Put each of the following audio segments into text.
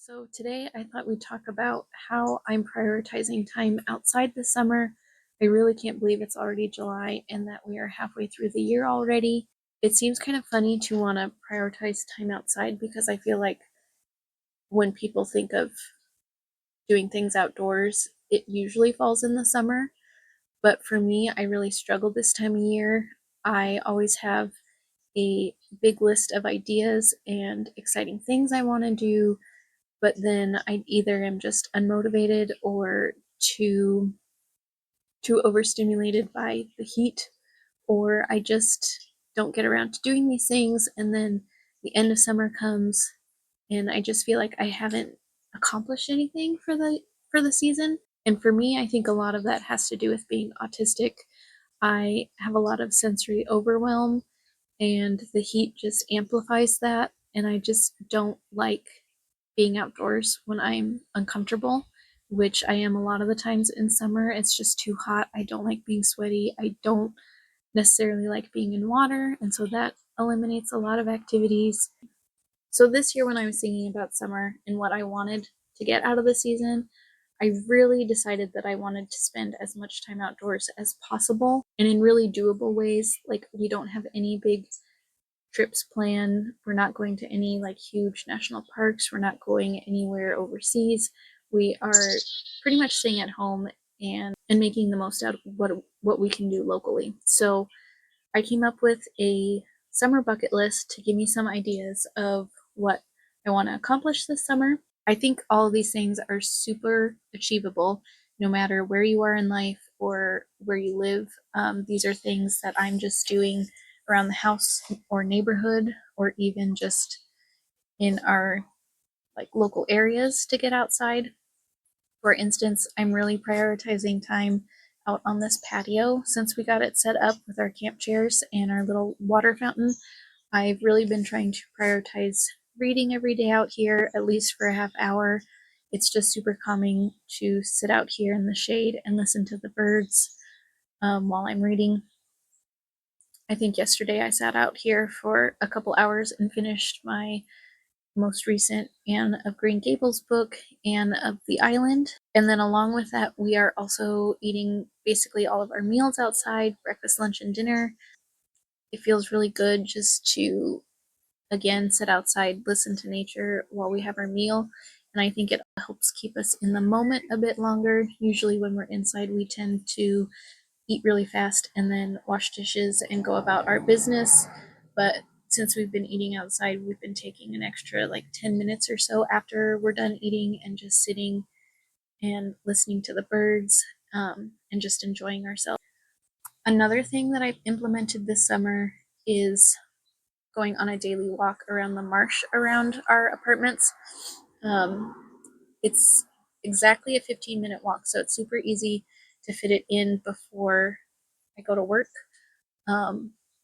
So today I thought we'd talk about how I'm prioritizing time outside this summer. I really can't believe it's already July and that we are halfway through the year already. It seems kind of funny to want to prioritize time outside because I feel like when people think of doing things outdoors, it usually falls in the summer. But for me, I really struggle this time of year. I always have a big list of ideas and exciting things I want to do, but then I either am just unmotivated or too overstimulated by the heat, or I just don't get around to doing these things, and then the end of summer comes and I just feel like I haven't accomplished anything for the season. And for me, I think a lot of that has to do with being autistic. I have a lot of sensory overwhelm and the heat just amplifies that, and I just don't like being outdoors when I'm uncomfortable, which I am a lot of the times in summer. It's just too hot. I don't like being sweaty. I don't necessarily like being in water, and so that eliminates a lot of activities. So this year, when I was thinking about summer and what I wanted to get out of the season, I really decided that I wanted to spend as much time outdoors as possible and in really doable ways. Like, we don't have any big trips planned. We're not going to any like huge national parks. We're not going anywhere overseas. We are pretty much staying at home and making the most out of what we can do locally. So I came up with a summer bucket list to give me some ideas of what I want to accomplish this summer. I think all of these things are super achievable no matter where you are in life or where you live. These are things that I'm just doing around the house or neighborhood, or even just in our like local areas to get outside. For instance, I'm really prioritizing time out on this patio since we got it set up with our camp chairs and our little water fountain. I've really been trying to prioritize reading every day out here, at least for a half hour. It's just super calming to sit out here in the shade and listen to the birds while I'm reading. I think yesterday I sat out here for a couple hours and finished my most recent Anne of Green Gables book, Anne of the Island. And then along with that, we are also eating basically all of our meals outside, breakfast, lunch, and dinner. It feels really good just to, again, sit outside, listen to nature while we have our meal. And I think it helps keep us in the moment a bit longer. Usually when we're inside, we tend to eat really fast and then wash dishes and go about our business. But since we've been eating outside, we've been taking an extra like 10 minutes or so after we're done eating and just sitting and listening to the birds, and just enjoying ourselves. Another thing that I've implemented this summer is going on a daily walk around the marsh around our apartments. Um, it's exactly a 15-minute walk, so it's super easy to fit it in before I go to work.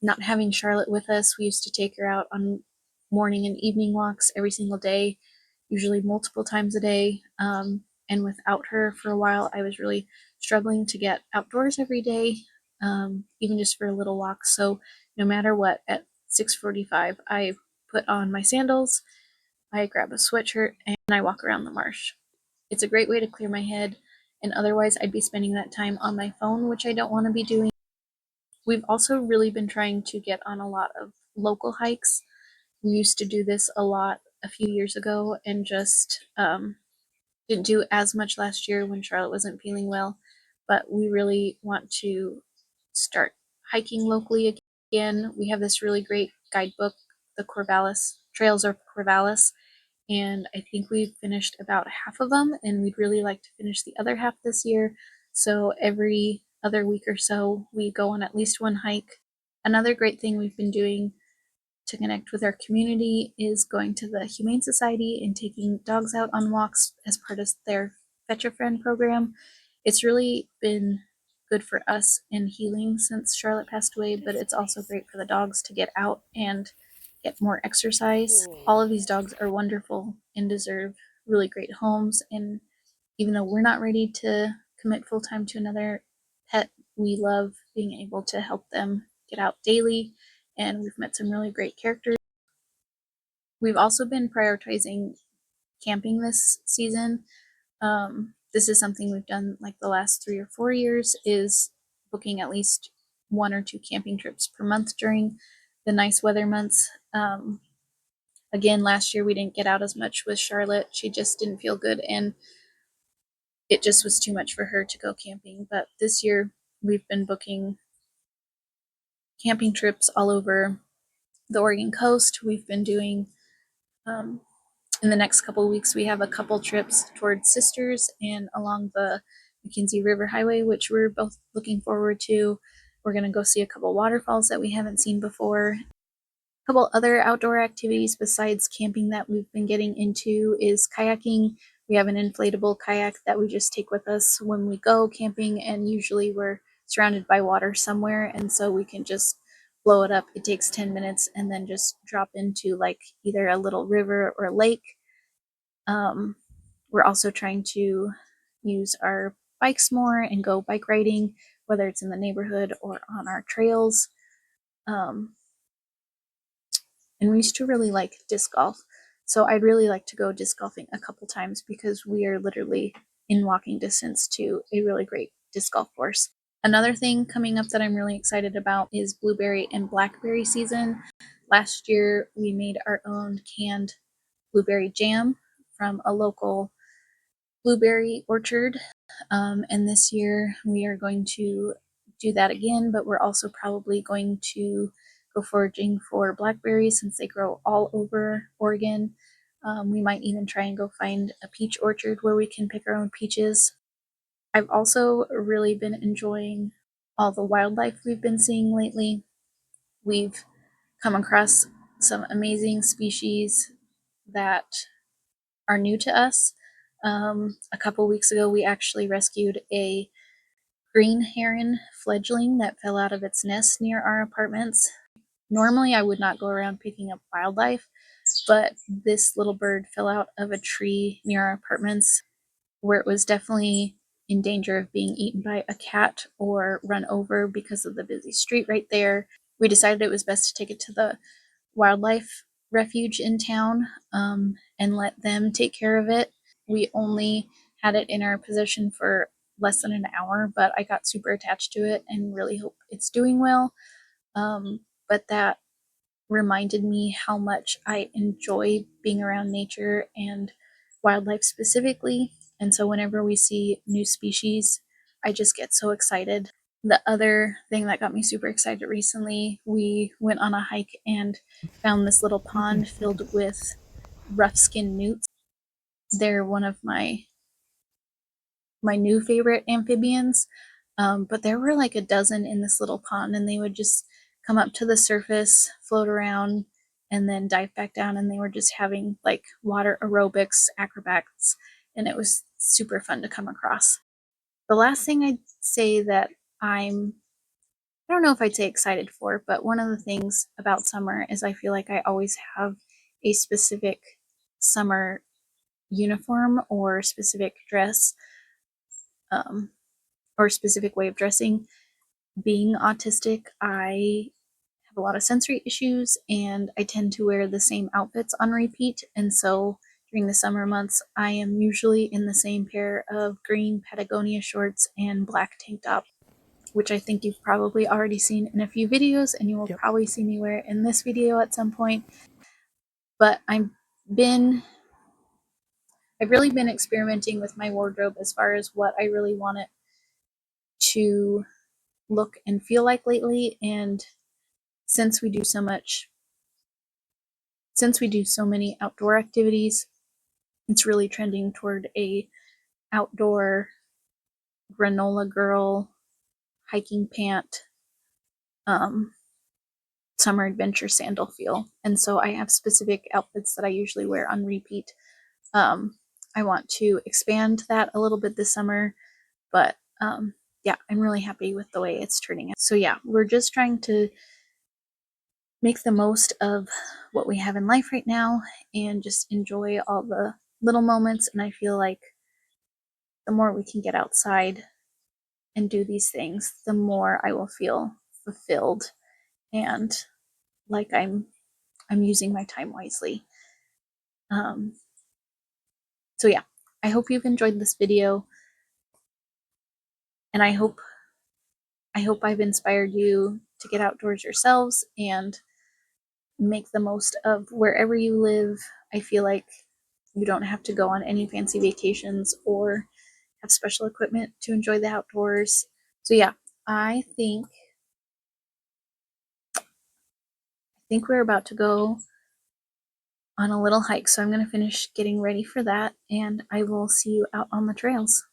Not having Charlotte with us, we used to take her out on morning and evening walks every single day, usually multiple times a day. And without her for a while, I was really struggling to get outdoors every day, even just for a little walk. So no matter what, at 6:45, I put on my sandals, I grab a sweatshirt, and I walk around the marsh. It's a great way to clear my head, and otherwise I'd be spending that time on my phone, which I don't want to be doing. We've also really been trying to get on a lot of local hikes. We used to do this a lot a few years ago and just didn't do as much last year when Charlotte wasn't feeling well. But we really want to start hiking locally again. We have this really great guidebook, the Corvallis Trails of Corvallis, and I think we've finished about half of them, and we'd really like to finish the other half this year. So every other week or so, we go on at least one hike. Another great thing we've been doing to connect with our community is going to the Humane Society and taking dogs out on walks as part of their Fetch a Friend program. It's really been good for us and healing since Charlotte passed away, but it's also great for the dogs to get out and get more exercise. All of these dogs are wonderful and deserve really great homes. And even though we're not ready to commit full time to another pet, we love being able to help them get out daily. And we've met some really great characters. We've also been prioritizing camping this season. This is something we've done like the last 3 or 4 years, is booking at least 1 or 2 camping trips per month during the nice weather months. Again, last year we didn't get out as much with Charlotte. She just didn't feel good, and it just was too much for her to go camping. But this year we've been booking camping trips all over the Oregon coast. We've been doing, in the next couple of weeks, we have a couple trips towards Sisters and along the McKenzie River Highway, which we're both looking forward to. We're going to go see a couple waterfalls that we haven't seen before. A couple other outdoor activities besides camping that we've been getting into is kayaking. We have an inflatable kayak that we just take with us when we go camping, and usually we're surrounded by water somewhere, and so we can just blow it up. It takes 10 minutes and then just drop into like either a little river or lake. We're also trying to use our bikes more and go bike riding, whether it's in the neighborhood or on our trails. And we used to really like disc golf. So I'd really like to go disc golfing a couple times because we are literally in walking distance to a really great disc golf course. Another thing coming up that I'm really excited about is blueberry and blackberry season. Last year, we made our own canned blueberry jam from a local blueberry orchard. And this year, we are going to do that again, but we're also probably going to go foraging for blackberries since they grow all over Oregon. We might even try and go find a peach orchard where we can pick our own peaches. I've also really been enjoying all the wildlife we've been seeing lately. We've come across some amazing species that are new to us. A couple weeks ago, we actually rescued a green heron fledgling that fell out of its nest near our apartments. Normally, I would not go around picking up wildlife, but this little bird fell out of a tree near our apartments where it was definitely in danger of being eaten by a cat or run over because of the busy street right there. We decided it was best to take it to the wildlife refuge in town, and let them take care of it. We only had it in our possession for less than an hour, but I got super attached to it and really hope it's doing well. But that reminded me how much I enjoy being around nature and wildlife specifically. And so whenever we see new species, I just get so excited. The other thing that got me super excited recently, we went on a hike and found this little pond filled with rough skinned newts. They're one of my new favorite amphibians. But there were like a dozen in this little pond, and they would just come up to the surface, float around, and then dive back down. And they were just having like water aerobics, acrobats, and it was super fun to come across. The last thing I'd say that I don't know if I'd say excited for, but one of the things about summer is I feel like I always have a specific summer uniform or specific dress, um, or specific way of dressing. Being autistic, I have a lot of sensory issues and I tend to wear the same outfits on repeat. And so during the summer months, I am usually in the same pair of green Patagonia shorts and black tank top, which I think you've probably already seen in a few videos, and you will Yep. probably see me wear in this video at some point. But been I've really been experimenting with my wardrobe as far as what I really want it to look and feel like lately. And since we do so much, since we do so many outdoor activities, it's really trending toward a outdoor granola girl hiking pant, um, summer adventure sandal feel. And so I have specific outfits that I usually wear on repeat. I want to expand that a little bit this summer, but yeah, I'm really happy with the way it's turning out. So yeah, we're just trying to make the most of what we have in life right now and just enjoy all the little moments. And I feel like the more we can get outside and do these things, the more I will feel fulfilled and like I'm using my time wisely. Um, So yeah, I hope you've enjoyed this video, and I hope I've inspired you to get outdoors yourselves and make the most of wherever you live. I feel like you don't have to go on any fancy vacations or have special equipment to enjoy the outdoors. So yeah, I think we're about to go on a little hike, so I'm going to finish getting ready for that, and I will see you out on the trails.